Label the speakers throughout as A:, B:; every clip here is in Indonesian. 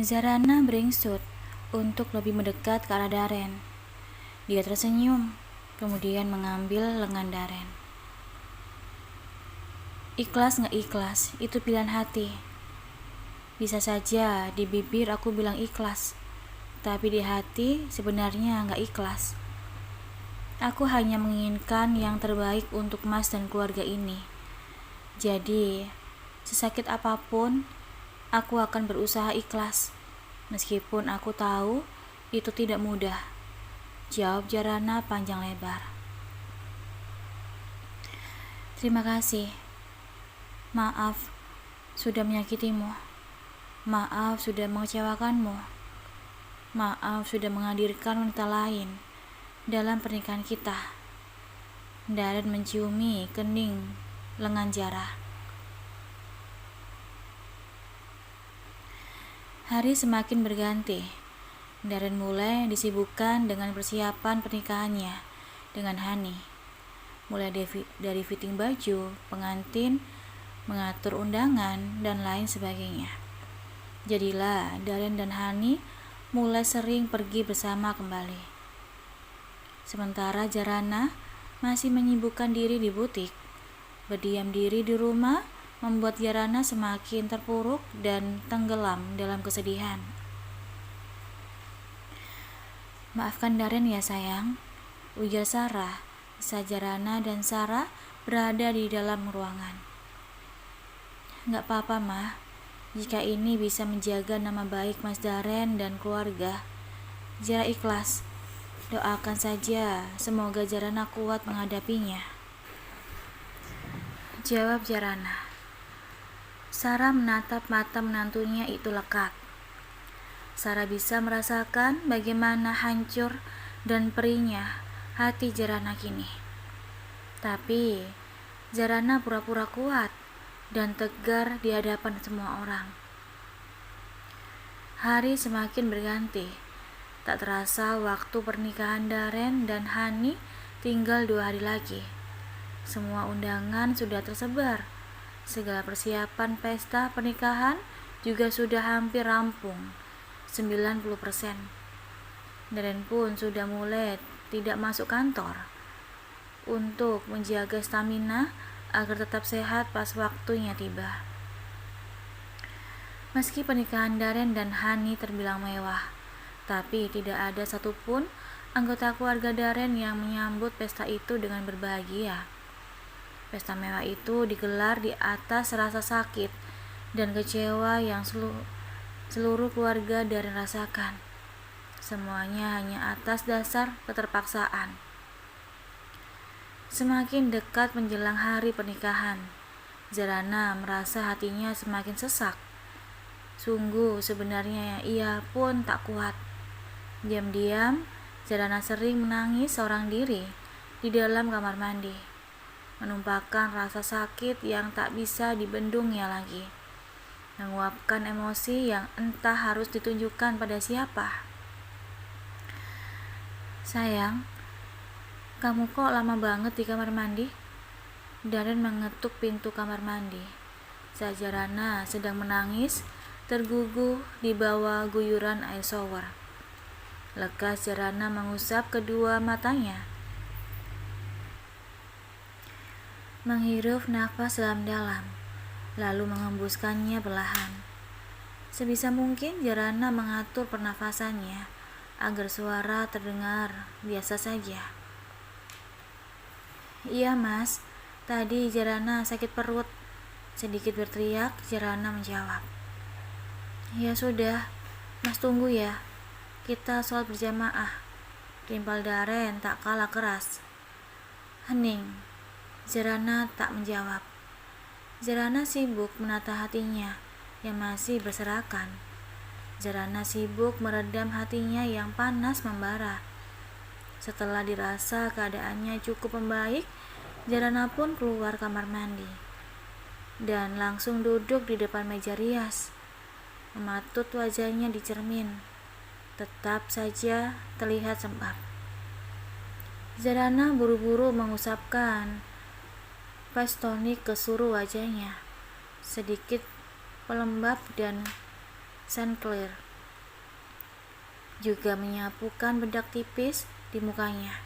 A: Zarana beringsut untuk lebih mendekat ke arah Darren. Dia tersenyum, kemudian mengambil lengan Darren. Ikhlas nggak ikhlas, itu pilihan hati. Bisa saja di bibir aku bilang ikhlas, tapi di hati sebenarnya nggak ikhlas. Aku hanya menginginkan yang terbaik untuk Mas dan keluarga ini. Jadi, sesakit apapun, aku akan berusaha ikhlas, meskipun aku tahu itu tidak mudah, jawab Zarana panjang lebar. Terima kasih. Maaf sudah menyakitimu. Maaf sudah mengecewakanmu. Maaf sudah menghadirkan wanita lain dalam pernikahan kita. Darren menciumi kening lengan Zara. Hari semakin berganti. Darren mulai disibukkan dengan persiapan pernikahannya dengan Hani. Mulai dari fitting baju, pengantin, mengatur undangan, dan lain sebagainya. Jadilah Darren dan Hani mulai sering pergi bersama kembali. Sementara Zarana masih menyibukkan diri di butik. Berdiam diri di rumah membuat Zarana semakin terpuruk dan tenggelam dalam kesedihan. Maafkan Darren ya sayang, ujar Sarah saat Zarana dan Sarah berada di dalam ruangan. Gak apa-apa mah, jika ini bisa menjaga nama baik Mas Darren dan keluarga. Zara ikhlas, doakan saja semoga Zarana kuat menghadapinya, jawab Zarana. Sarah menatap mata menantunya itu lekat. Sarah bisa merasakan bagaimana hancur dan perihnya hati Zarana kini. Tapi Zarana pura-pura kuat dan tegar di hadapan semua orang. Hari semakin berganti. Tak terasa waktu pernikahan Darren dan Hani tinggal 2 hari lagi. Semua undangan sudah tersebar. Segala persiapan pesta pernikahan juga sudah hampir rampung, 90%. Darren pun sudah mulai tidak masuk kantor untuk menjaga stamina agar tetap sehat pas waktunya tiba. Meski pernikahan Darren dan Hani terbilang mewah, tapi tidak ada satupun anggota keluarga Darren yang menyambut pesta itu dengan berbahagia. Pesta mewah itu digelar di atas rasa sakit dan kecewa yang seluruh keluarga Darren rasakan. Semuanya hanya atas dasar keterpaksaan. Semakin dekat menjelang hari pernikahan, Zarana merasa hatinya semakin sesak. Sungguh sebenarnya ia pun tak kuat. Diam-diam, Zarana sering menangis seorang diri di dalam kamar mandi, menumpahkan rasa sakit yang tak bisa dibendungnya lagi, menguapkan emosi yang entah harus ditunjukkan pada siapa. Sayang, kamu kok lama banget di kamar mandi? Darren mengetuk pintu kamar mandi saat Zarana sedang menangis terguguh di bawah guyuran air shower. Lekas Zarana mengusap kedua matanya, menghirup nafas dalam-dalam, lalu mengembuskannya perlahan. Sebisa mungkin Zarana mengatur pernafasannya agar suara terdengar biasa saja. Iya mas, tadi Zarana sakit perut, sedikit berteriak. Zarana menjawab. Ya sudah, mas tunggu ya, kita sholat berjamaah. Timpal Darren tak kalah keras. Hening. Zarana tak menjawab. Zarana sibuk menata hatinya yang masih berserakan. Zarana sibuk meredam hatinya yang panas membara Setelah dirasa keadaannya cukup membaik, Jarana pun keluar kamar mandi dan langsung duduk di depan meja rias, mematut wajahnya di cermin. Tetap saja terlihat sembab. Jarana buru-buru mengusapkan face tonic ke seluruh wajahnya, sedikit pelembab dan sunclear. Juga menyapukan bedak tipis di mukanya.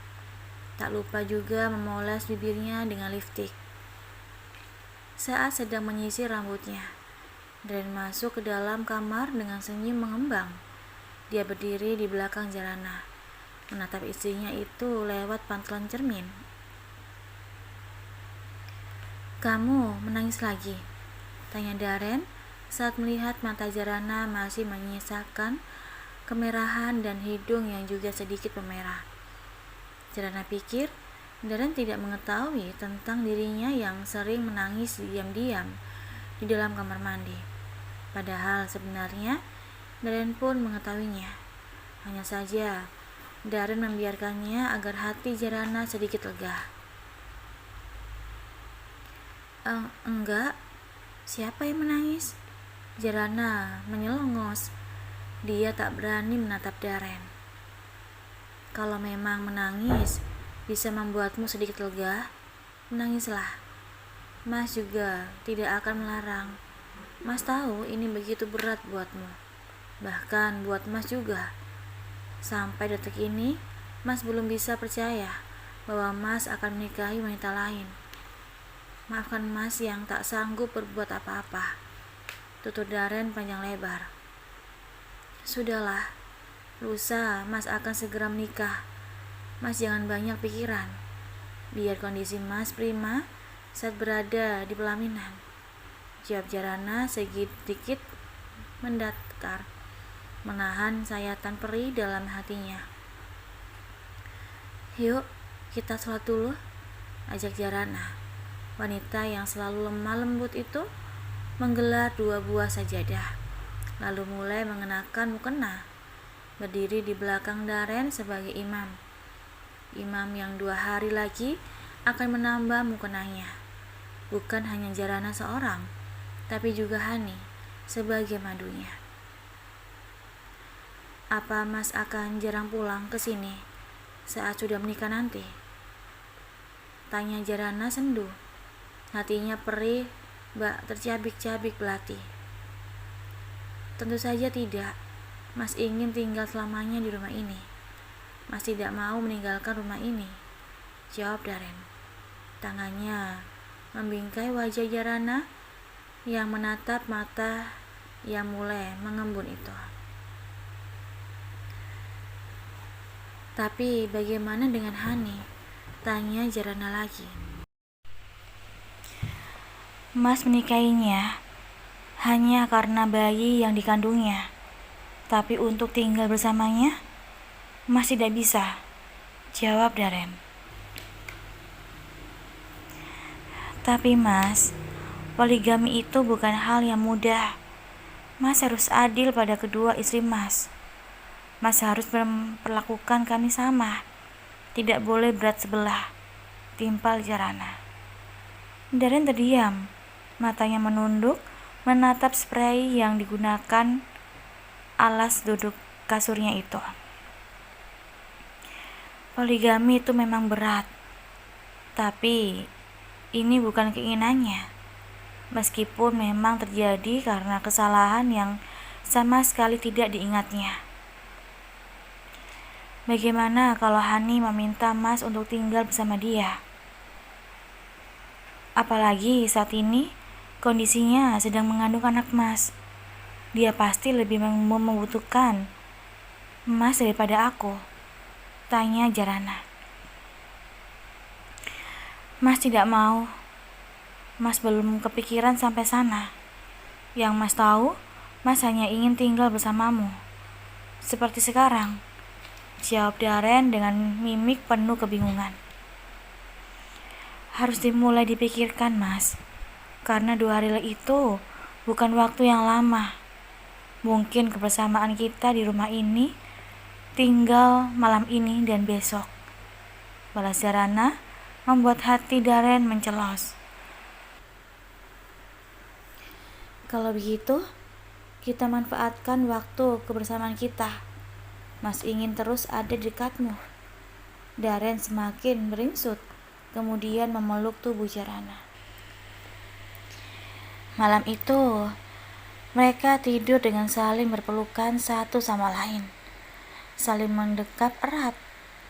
A: Tak lupa juga memoles bibirnya dengan lipstik. Saat sedang menyisir rambutnya, Daren masuk ke dalam kamar dengan senyum mengembang. Dia berdiri di belakang Jarana, menatap istrinya itu lewat pantulan cermin. "Kamu menangis lagi?" tanya Daren saat melihat mata Jarana masih menyisakan kemerahan dan hidung yang juga sedikit memerah. Jarana pikir Daren tidak mengetahui tentang dirinya yang sering menangis diam-diam di dalam kamar mandi. Padahal sebenarnya Daren pun mengetahuinya. Hanya saja Daren membiarkannya agar hati Jarana sedikit lega. Enggak, siapa yang menangis?" Jarana menyelongos. Dia tak berani menatap Daren. "Kalau memang menangis bisa membuatmu sedikit lega, menangislah. Mas juga tidak akan melarang. Mas tahu ini begitu berat buatmu, bahkan buat Mas juga. Sampai detik ini, Mas belum bisa percaya bahwa Mas akan menikahi wanita lain. Maafkan Mas yang tak sanggup berbuat apa-apa," tutur Daren panjang lebar. "Sudahlah, lusa Mas akan segera menikah. Mas jangan banyak pikiran. Biar kondisi Mas prima saat berada di pelaminan," jawab Jarana sedikit mendatar, menahan sayatan perih dalam hatinya. "Yuk, kita sholat dulu," ajak Jarana. Wanita yang selalu lemah lembut itu menggelar 2 buah sajadah, lalu mulai mengenakan mukena, berdiri di belakang Daren sebagai imam. Imam yang 2 hari lagi akan menambah mukenanya. Bukan hanya Jarana seorang, tapi juga Hani sebagai madunya. "Apa Mas akan jarang pulang ke sini saat sudah menikah nanti?" tanya Jarana sendu. Hatinya perih bak tercabik-cabik belati. "Tentu saja tidak. Mas ingin tinggal selamanya di rumah ini. Mas tidak mau meninggalkan rumah ini," jawab Daren. Tangannya membingkai wajah Jarana yang menatap mata yang mulai mengembun itu. "Tapi bagaimana dengan Hani?" tanya Jarana lagi. "Mas menikahinya hanya karena bayi yang dikandungnya. Tapi untuk tinggal bersamanya, Mas tidak bisa," jawab Daren. "Tapi Mas, poligami itu bukan hal yang mudah. Mas harus adil pada kedua istri Mas. Mas harus memperlakukan kami sama. Tidak boleh berat sebelah," timpal Jarana. Daren terdiam, matanya menunduk menatap spray yang digunakan alas duduk kasurnya itu. Poligami itu memang berat, tapi ini bukan keinginannya. Meskipun memang terjadi karena kesalahan yang sama sekali tidak diingatnya. Bagaimana kalau Hani meminta Mas untuk tinggal bersama dia? Apalagi saat ini kondisinya sedang mengandung anak Mas. Dia pasti lebih membutuhkan Mas daripada aku, tanya Jarana. "Mas tidak mau. Mas belum kepikiran sampai sana. Yang Mas tahu, Mas hanya ingin tinggal bersamamu, seperti sekarang," jawab Daren dengan mimik penuh kebingungan. "Harus dimulai dipikirkan, Mas, karena 2 hari itu bukan waktu yang lama. Mungkin kebersamaan kita di rumah ini tinggal malam ini dan besok," Balas Jarana membuat hati Daren mencelos. Kalau begitu, kita manfaatkan waktu kebersamaan kita. Mas ingin terus ada di dekatmu. Daren semakin beringsut, kemudian memeluk tubuh Jarana. Malam itu, mereka tidur dengan saling berpelukan satu sama lain, saling mendekap erat,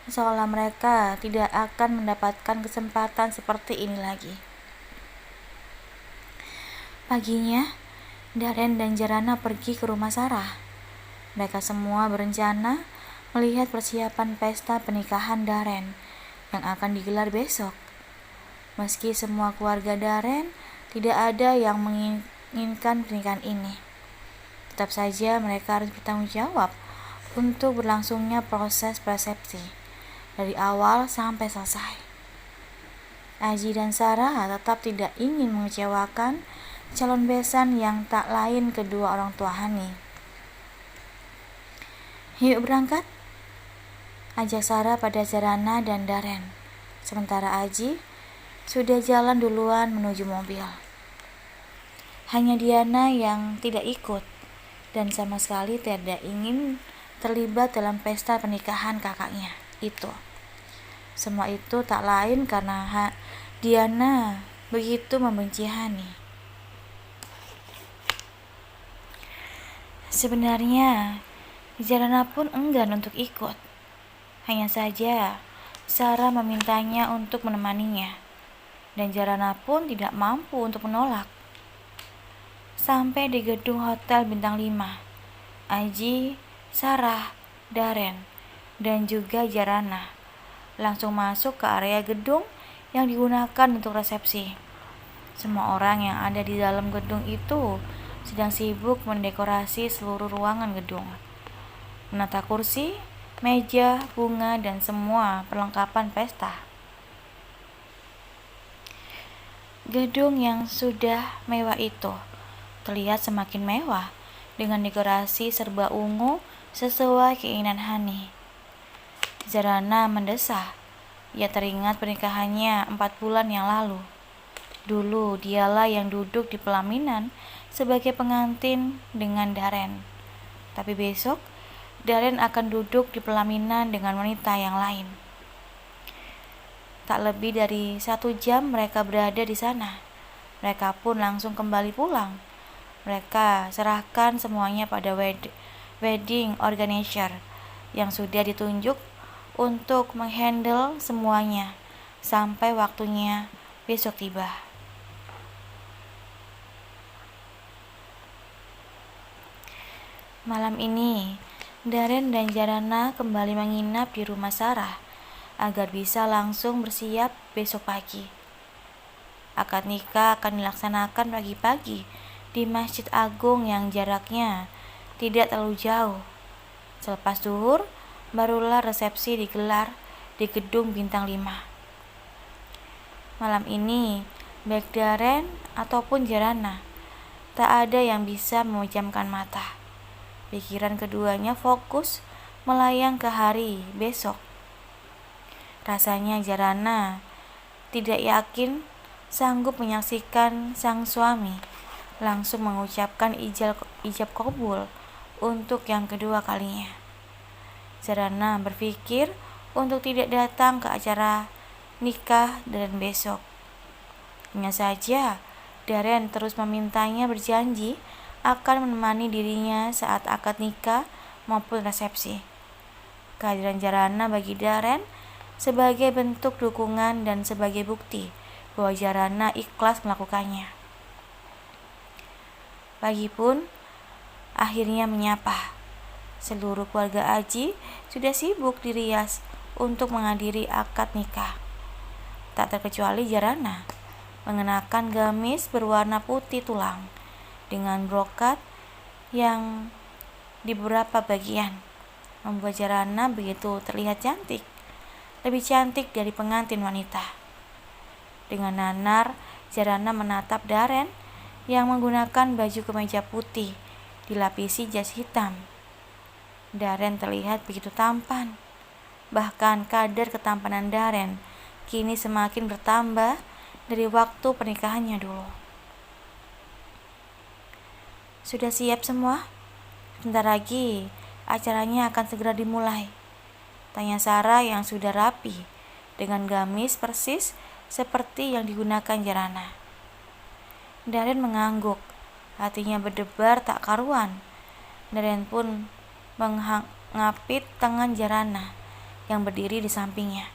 A: seolah mereka tidak akan mendapatkan kesempatan seperti ini lagi. Paginya, Daren dan Jarana pergi ke rumah Sarah. Mereka semua berencana melihat persiapan pesta pernikahan Daren yang akan digelar besok. Meski semua keluarga Daren tidak ada yang menginginkan pernikahan ini, tetap saja mereka harus bertanggung jawab untuk berlangsungnya proses resepsi dari awal sampai selesai. Aji dan Sarah tetap tidak ingin mengecewakan calon besan yang tak lain kedua orang tua Hani. Yuk berangkat, ajak Sarah pada Jarana dan Daren. Sementara Aji sudah jalan duluan menuju mobil. Hanya Diana yang tidak ikut dan sama sekali tidak ingin terlibat dalam pesta pernikahan kakaknya itu. Semua itu tak lain karena Diana begitu membenci Hani. Sebenarnya, Jarana pun enggan untuk ikut. Hanya saja, Sarah memintanya untuk menemaninya, dan Jarana pun tidak mampu untuk menolak. Sampai di gedung hotel bintang 5, Aji, Sarah, Daren, dan juga Jarana langsung masuk ke area gedung yang digunakan untuk resepsi. Semua orang yang ada di dalam gedung itu sedang sibuk mendekorasi seluruh ruangan gedung, menata kursi, meja, bunga, dan semua perlengkapan pesta. Gedung yang sudah mewah itu terlihat semakin mewah dengan dekorasi serba ungu sesuai keinginan Hani. Jarana mendesah. Ia teringat pernikahannya 4 bulan yang lalu. Dulu dialah yang duduk di pelaminan sebagai pengantin dengan Daren. Tapi besok, Daren akan duduk di pelaminan dengan wanita yang lain. Tak lebih dari 1 jam mereka berada di sana. Mereka pun langsung kembali pulang. Mereka serahkan semuanya pada wedding organizer yang sudah ditunjuk untuk menghandle semuanya sampai waktunya besok tiba. Malam ini, Daren dan Jarana kembali menginap di rumah Sarah agar bisa langsung bersiap besok pagi. Akad nikah akan dilaksanakan pagi-pagi di Masjid Agung yang jaraknya tidak terlalu jauh. Selepas zuhur, barulah resepsi digelar di gedung bintang 5. Malam ini, baik Daren ataupun Jarana, tak ada yang bisa memejamkan mata. Pikiran keduanya fokus melayang ke hari besok. Rasanya Jarana tidak yakin sanggup menyaksikan sang suami langsung mengucapkan ijab kabul untuk yang kedua kalinya. Jarana berpikir untuk tidak datang ke acara nikah Daren besok. Hanya saja Daren terus memintanya berjanji akan menemani dirinya saat akad nikah maupun resepsi. Kehadiran Jarana bagi Daren sebagai bentuk dukungan dan sebagai bukti bahwa Jarana ikhlas melakukannya. Pagi pun akhirnya menyapa. Seluruh keluarga Aji sudah sibuk dirias untuk menghadiri akad nikah. Tak terkecuali Jarana, mengenakan gamis berwarna putih tulang dengan brokat yang di beberapa bagian membuat Jarana begitu terlihat cantik, lebih cantik dari pengantin wanita. Dengan nanar, Jarana menatap Daren yang menggunakan baju kemeja putih dilapisi jas hitam. Daren terlihat begitu tampan. Bahkan kadar ketampanan Darren kini semakin bertambah dari waktu pernikahannya dulu. Sudah siap semua? Sebentar lagi acaranya akan segera dimulai, tanya Sarah yang sudah rapi dengan gamis persis seperti yang digunakan Jarana. Darren mengangguk, hatinya berdebar tak karuan. Darren pun mengapit tangan Jarana yang berdiri di sampingnya.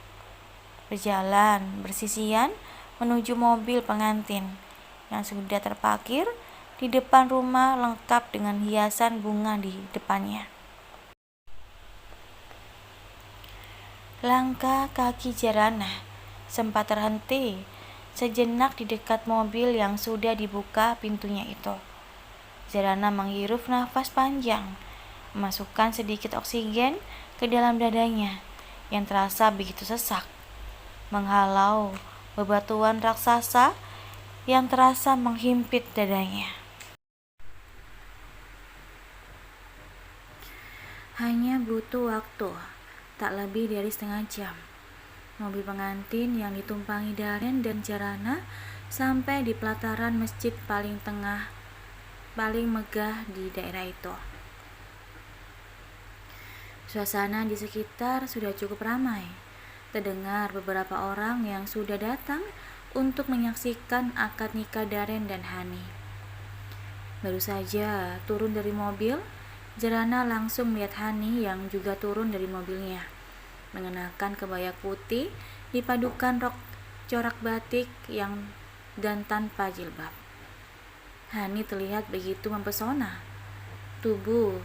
A: Berjalan bersisian menuju mobil pengantin yang sudah terparkir di depan rumah lengkap dengan hiasan bunga di depannya. Langkah kaki Jarana sempat terhenti sejenak di dekat mobil yang sudah dibuka pintunya itu. Jarana menghirup nafas panjang, memasukkan sedikit oksigen ke dalam dadanya yang terasa begitu sesak, menghalau bebatuan raksasa yang terasa menghimpit dadanya. Hanya butuh waktu, tak lebih dari setengah jam. Mobil pengantin yang ditumpangi Darren dan Jarana sampai di pelataran masjid paling megah di daerah itu. Suasana di sekitar sudah cukup ramai. Terdengar beberapa orang yang sudah datang untuk menyaksikan akad nikah Darren dan Hani. Baru saja turun dari mobil, Jarana langsung melihat Hani yang juga turun dari mobilnya, mengenakan kebaya putih dipadukan rok corak batik dan tanpa jilbab. Hani terlihat begitu mempesona. Tubuh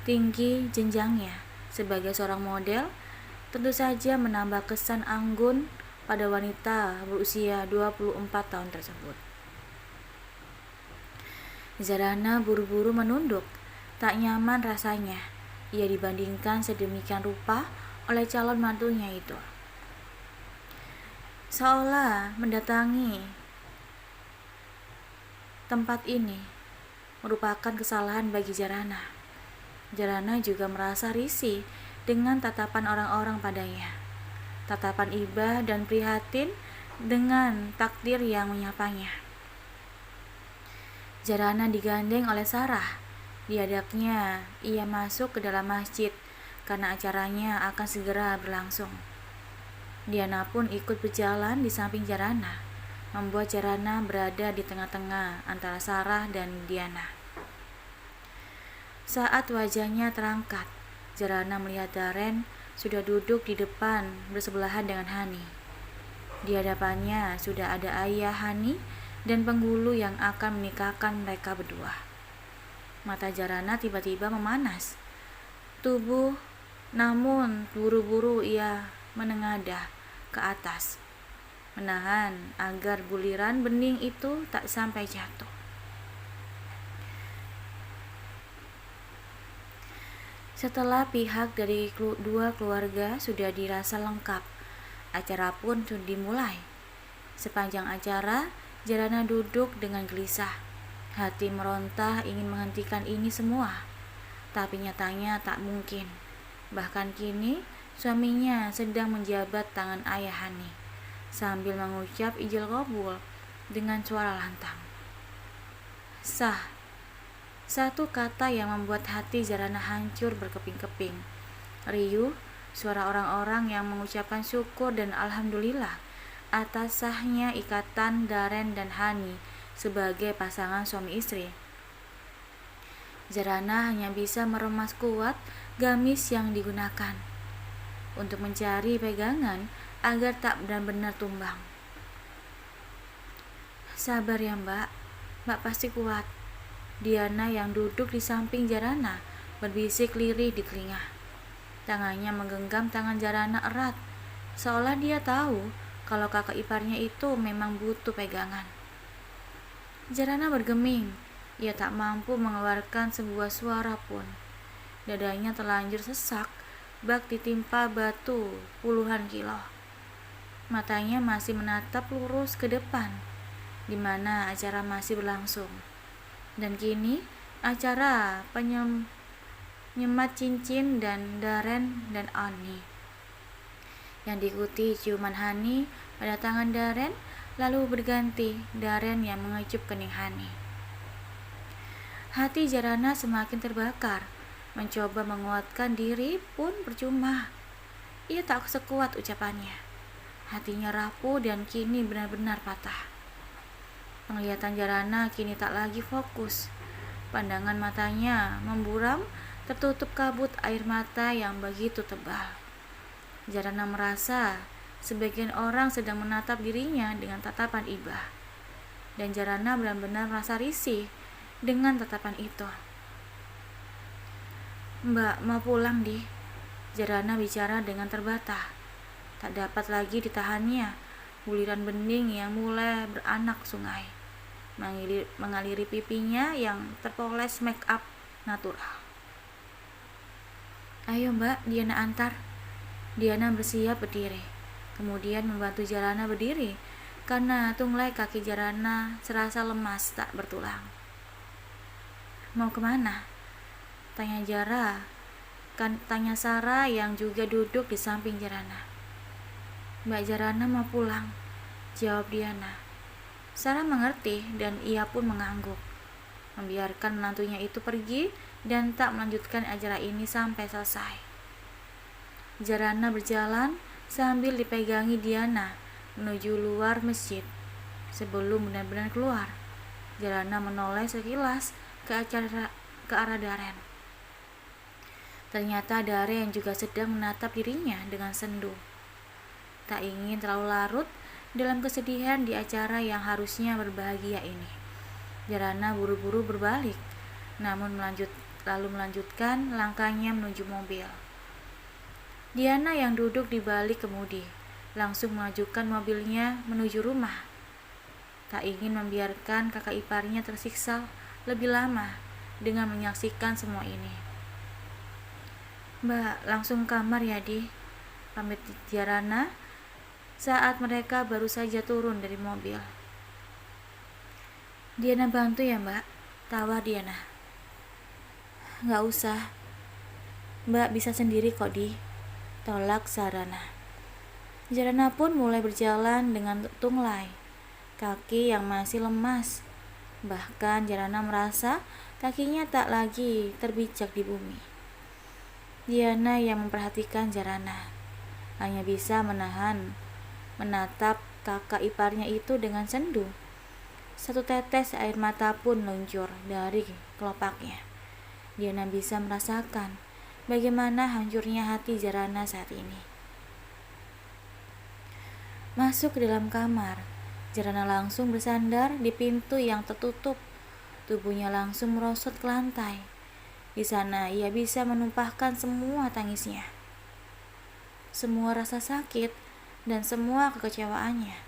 A: tinggi jenjangnya sebagai seorang model tentu saja menambah kesan anggun pada wanita berusia 24 tahun tersebut. Jarana buru-buru menunduk. Tak nyaman rasanya ia dibandingkan sedemikian rupa oleh calon mantunya itu. Seolah mendatangi tempat ini merupakan kesalahan bagi Jarana. Jarana juga merasa risih dengan tatapan orang-orang padanya. Tatapan iba dan prihatin dengan takdir yang menyapanya. Jarana digandeng oleh Sarah. Diadaknya ia masuk ke dalam masjid karena acaranya akan segera berlangsung. Diana pun ikut berjalan di samping Jarana, membuat Jarana berada di tengah-tengah antara Sarah dan Diana. Saat wajahnya terangkat, Jarana melihat Darren sudah duduk di depan bersebelahan dengan Hani. Di hadapannya sudah ada ayah Hani dan penghulu yang akan menikahkan mereka berdua. Mata Jarana tiba-tiba memanas. Namun buru-buru ia menengadah ke atas, menahan agar buliran bening itu tak sampai jatuh. Setelah pihak dari dua keluarga sudah dirasa lengkap, acara pun sudah dimulai. Sepanjang acara, Jarana duduk dengan gelisah. Hati meronta ingin menghentikan ini semua, tapi nyatanya tak mungkin. Bahkan kini suaminya sedang menjabat tangan ayah Hani sambil mengucap ijil qabul dengan suara lantang. Sah. Satu kata yang membuat hati Jarana hancur berkeping-keping. Riuh suara orang-orang yang mengucapkan syukur dan alhamdulillah atas sahnya ikatan Darren dan Hani sebagai pasangan suami istri. Jarana hanya bisa meremas kuat gamis yang digunakan untuk mencari pegangan agar tak benar-benar tumbang. Sabar ya Mbak pasti kuat. Diana yang duduk di samping Jarana berbisik lirih di telinga. Tangannya menggenggam tangan Jarana erat, seolah dia tahu kalau kakak iparnya itu memang butuh pegangan. Jarana bergeming, ia tak mampu mengeluarkan sebuah suara pun. Dadanya terlanjur sesak, bak ditimpa batu puluhan kilo. Matanya masih menatap lurus ke depan, di mana acara masih berlangsung. Dan kini acara penyemat cincin dan Darren dan Annie yang diikuti ciuman Hani pada tangan Daren, lalu berganti Daren yang mengecup kening Hani. Hati Jarana semakin terbakar, mencoba menguatkan diri pun percuma. Ia tak sekuat ucapannya. Hatinya rapuh dan kini benar-benar patah. Penglihatan Jarana kini tak lagi fokus. Pandangan matanya memburam, tertutup kabut air mata yang begitu tebal. Jarana merasa sebagian orang sedang menatap dirinya dengan tatapan iba. Dan Jarana benar-benar merasa risih dengan tatapan itu. "Mbak, mau pulang, Di?" Jarana bicara dengan terbata. Tak dapat lagi ditahannya. Buliran bening yang mulai beranak sungai mengaliri pipinya yang terpoles make up natural. "Ayo Mbak, Diana antar." Diana bersiap berdiri, kemudian membantu Jarana berdiri karena tunglai kaki Jarana serasa lemas tak bertulang. "Mau kemana?" Tanya Sarah yang juga duduk di samping Jarana. "Mbak Jarana mau pulang," jawab Diana. Sarah mengerti dan ia pun mengangguk, membiarkan menantunya itu pergi dan tak melanjutkan acara ini sampai selesai. Jarana berjalan sambil dipegangi Diana menuju luar masjid. Sebelum benar-benar keluar, Jarana menoleh sekilas ke arah Daren. Ternyata Daren juga sedang menatap dirinya dengan sendu. Tak ingin terlalu larut dalam kesedihan di acara yang harusnya berbahagia ini, Jarana buru-buru berbalik, namun melanjutkan langkahnya menuju mobil. Diana yang duduk di balik kemudi langsung mengajukan mobilnya menuju rumah. Tak ingin membiarkan kakak iparnya tersiksa lebih lama dengan menyaksikan semua ini. "Mbak, langsung kamar ya, Di," pamit Jarana saat mereka baru saja turun dari mobil. "Diana bantu ya, Mbak," tawar Diana. "Nggak usah, Mbak bisa sendiri kok, Di," tolak Sarana. Jarana pun mulai berjalan dengan tunglai, kaki yang masih lemas. Bahkan Jarana merasa kakinya tak lagi terbijak di bumi. Diana yang memperhatikan Jarana hanya bisa menatap kakak iparnya itu dengan sendu. Satu tetes air mata pun meluncur dari kelopaknya. Diana bisa merasakan bagaimana hancurnya hati Jarana saat ini. Masuk ke dalam kamar, Jarana langsung bersandar di pintu yang tertutup. Tubuhnya langsung merosot ke lantai. Di sana ia bisa menumpahkan semua tangisnya, semua rasa sakit, dan semua kekecewaannya.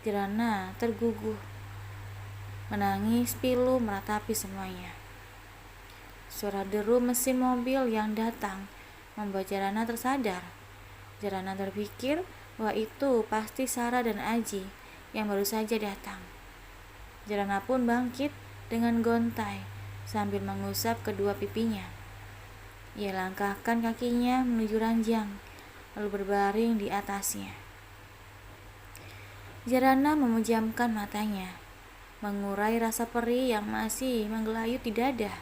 A: Jarana terguguh, menangis pilu meratapi semuanya. Suara deru mesin mobil yang datang membuat Jarana tersadar. Jarana terpikir bahwa itu pasti Sarah dan Aji yang baru saja datang. Jarana pun bangkit dengan gontai sambil mengusap kedua pipinya. Ia langkahkan kakinya menuju ranjang, lalu berbaring di atasnya. Jarana memejamkan matanya, mengurai rasa perih yang masih menggelayut di dada.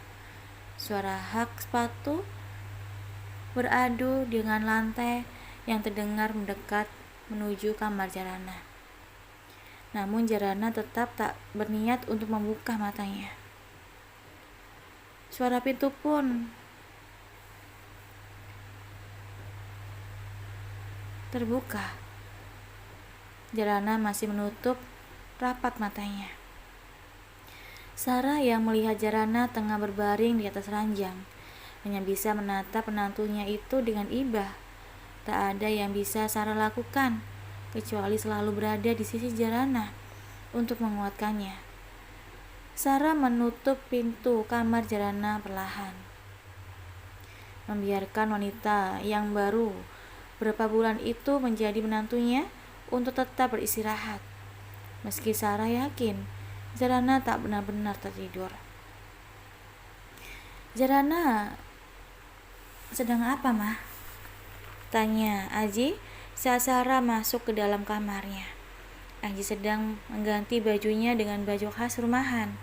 A: Suara hak sepatu beradu dengan lantai yang terdengar mendekat menuju kamar Jarana. Namun Jarana tetap tak berniat untuk membuka matanya. Suara pintu pun terbuka. Jarana masih menutup rapat matanya. Sarah yang melihat Jarana tengah berbaring di atas ranjang hanya bisa menatap menantunya itu dengan iba. Tak ada yang bisa Sarah lakukan kecuali selalu berada di sisi Jarana untuk menguatkannya. Sarah menutup pintu kamar Jarana perlahan, membiarkan wanita yang baru beberapa bulan itu menjadi menantunya untuk tetap beristirahat. Meski Sarah yakin Jarana tak benar-benar tertidur. "Jarana sedang apa, Mah?" tanya Aji saat Sarah masuk ke dalam kamarnya. Aji sedang mengganti bajunya dengan baju khas rumahan.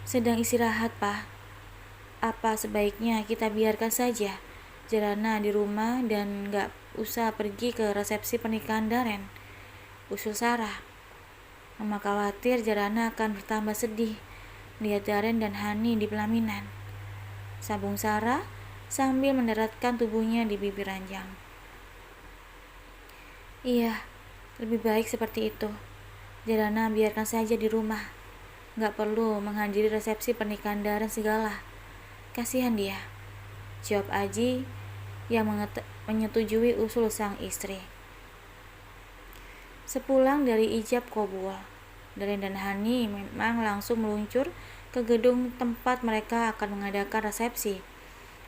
A: Sedang istirahat, Pak. Apa sebaiknya kita biarkan saja Jarana di rumah dan gak usah pergi ke resepsi pernikahan Darren? Usul Sarah. Mama khawatir Jarana akan bertambah sedih lihat Darren dan Hani di pelaminan. Sambung Sarah sambil mendaratkan tubuhnya di bibir ranjang. Iya, lebih baik seperti itu. Jarana biarkan saja di rumah. Gak perlu menghadiri resepsi pernikahan Darren segala. Kasihan dia, jawab Aji yang menyetujui usul sang istri. Sepulang dari ijab kabul, Darren dan Hani memang langsung meluncur ke gedung tempat mereka akan mengadakan resepsi.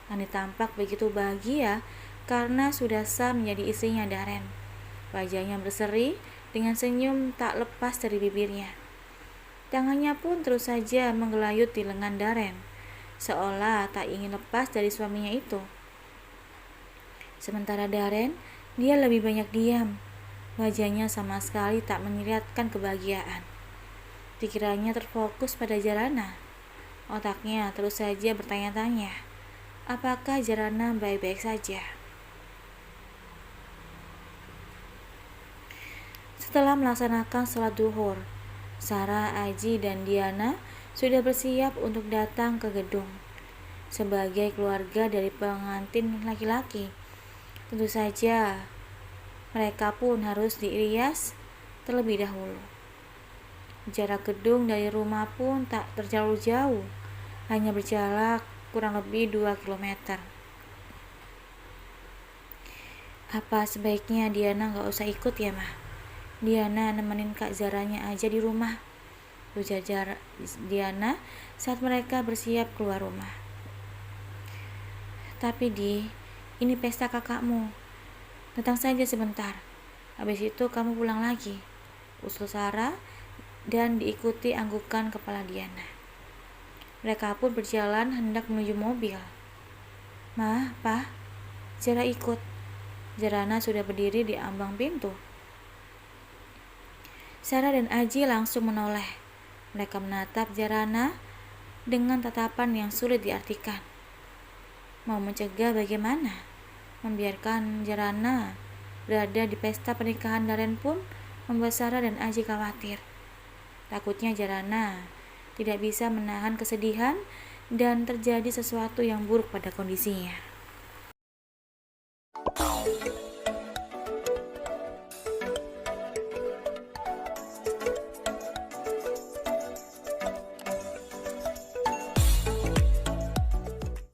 A: Hani tampak begitu bahagia karena sudah sah menjadi istrinya Darren. Wajahnya berseri dengan senyum tak lepas dari bibirnya. Tangannya pun terus saja menggelayut di lengan Darren, seolah tak ingin lepas dari suaminya itu. Sementara Darren, dia lebih banyak diam. Wajahnya sama sekali tak menyiratkan kebahagiaan. Pikirannya terfokus pada Jarana. Otaknya terus saja bertanya-tanya, apakah Jarana baik-baik saja? Setelah melaksanakan sholat duhur, Sarah, Aji, dan Diana sudah bersiap untuk datang ke gedung. Sebagai keluarga dari pengantin laki-laki, tentu saja mereka pun harus dirias terlebih dahulu. Jarak gedung dari rumah pun tak terlalu jauh, hanya berjarak kurang lebih 2 km. Apa sebaiknya Diana gak usah ikut ya, Mah? Diana nemenin Kak Zaranya aja di rumah, ujar Diana saat mereka bersiap keluar rumah. Tapi ini pesta kakakmu. Datang saja sebentar. Habis itu kamu pulang lagi, usul Sarah dan diikuti anggukan kepala Diana. Mereka pun berjalan hendak menuju mobil. Mah, Pak, Zara ikut. Jarana sudah berdiri di ambang pintu. Sarah dan Aji langsung menoleh. Mereka menatap Jarana dengan tatapan yang sulit diartikan. Mau mencegah bagaimana? Membiarkan Jarana berada di pesta pernikahan Darren pun membuat Sarah dan Aji khawatir. Takutnya Jarana tidak bisa menahan kesedihan dan terjadi sesuatu yang buruk pada kondisinya.